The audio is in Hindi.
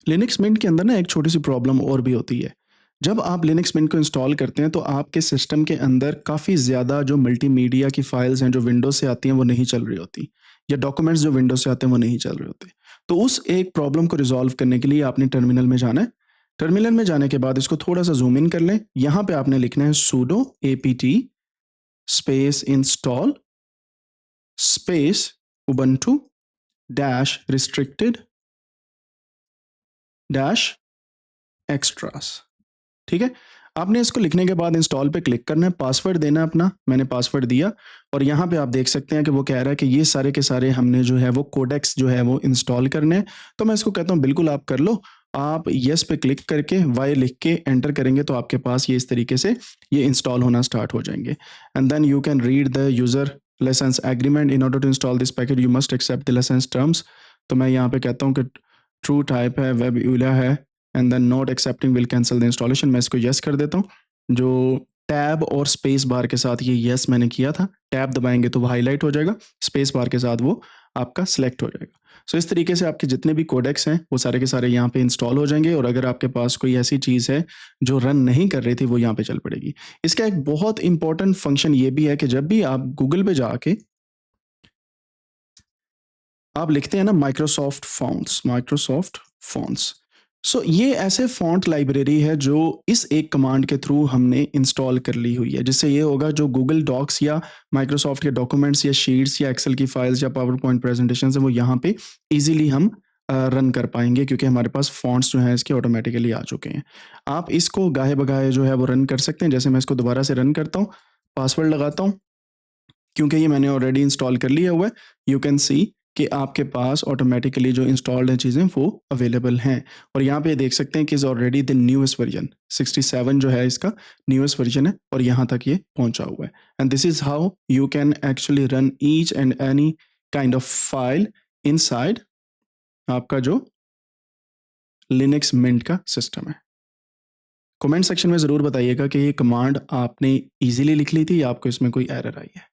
लिनक्स मिंट के अंदर ना एक छोटी सी प्रॉब्लम और भी होती है। जब आप लिनक्स मिंट को इंस्टॉल करते हैं तो आपके सिस्टम के अंदर काफ़ी ज़्यादा जो मल्टीमीडिया की फाइल्स हैं जो विंडोज से आती हैं वो नहीं चल रही होती, या डॉक्यूमेंट्स जो विंडोज से आते हैं वो नहीं चल रहे होते। तो उस एक प्रॉब्लम को रिजॉल्व करने के लिए आपने टर्मिनल में जाना है। टर्मिनल में जाने के बाद इसको थोड़ा सा जूम इन कर लें। यहाँ पे आपने लिखना है sudo apt space install space ubuntu dash restricted dash extras. ठीक है? आपने इसको लिखने के बाद इंस्टॉल पे क्लिक करना है, पासवर्ड देना है अपना। मैंने पासवर्ड दिया और यहाँ पे आप देख सकते हैं कि वो कह रहा है कि ये सारे के सारे हमने जो है वो कोडेक्स जो है वो इंस्टॉल करने हैं। तो मैं इसको कहता हूँ बिल्कुल आप कर लो। आप येस पे क्लिक करके वाई लिख के एंटर करेंगे तो आपके पास ये इस तरीके से ये इंस्टॉल होना स्टार्ट हो जाएंगे। And then you can read the user licence agreement. In order to install this packet you must accept the licence terms. तो मैं यहाँ पे कहता हूँ कि ट्रू टाइप है, वेब यूला है, and then not accepting will cancel the installation. मैं इसको यस कर देता हूँ। जो टैब और स्पेस बार के साथ ये यस मैंने किया था, टैब दबाएंगे तो वो हाईलाइट हो जाएगा, स्पेस बार के साथ वो आपका सिलेक्ट हो जाएगा। सो इस तरीके से आपके जितने भी कोडेक्स हैं वो सारे के सारे यहाँ पे इंस्टॉल हो जाएंगे। और अगर आपके पास कोई ऐसी चीज़ है जो रन नहीं कर रही थी वो यहाँ पे चल पड़ेगी। इसका एक बहुत इंपॉर्टेंट फंक्शन ये भी है कि जब भी आप गूगल पे जाके आप लिखते हैं ना माइक्रोसॉफ्ट फॉन्ट्स। सो ये ऐसे फॉन्ट लाइब्रेरी है जो इस एक कमांड के थ्रू हमने इंस्टॉल कर ली हुई है, जिससे ये होगा जो गूगल डॉक्स या माइक्रोसॉफ्ट के डॉक्यूमेंट्स या शीट्स या एक्सेल की फाइल्स या पावर पॉइंट प्रेजेंटेशन है वो यहाँ पे इजीली हम रन कर पाएंगे, क्योंकि हमारे पास फॉन्ट्स जो हैं इसके ऑटोमेटिकली आ चुके हैं। आप इसको गाहे बगाहे जो है वो रन कर सकते हैं। जैसे मैं इसको दोबारा से रन करता हूँ, पासवर्ड लगाता हूँ, क्योंकि ये मैंने ऑलरेडी इंस्टॉल कर लिया हुआ है। यू कैन सी कि आपके पास ऑटोमेटिकली जो इंस्टॉल्ड हैं चीज़ें वो अवेलेबल हैं। और यहाँ पे देख सकते हैं कि is already the newest version 67 जो है इसका न्यूएस्ट वर्जन है और यहाँ तक ये पहुँचा हुआ है। And this is how you can actually run each and any kind of file inside आपका जो लिनक्स मिंट का सिस्टम है। कमेंट सेक्शन में ज़रूर बताइएगा कि ये कमांड आपने इजीली लिख ली थी या आपको इसमें कोई एरर आई है।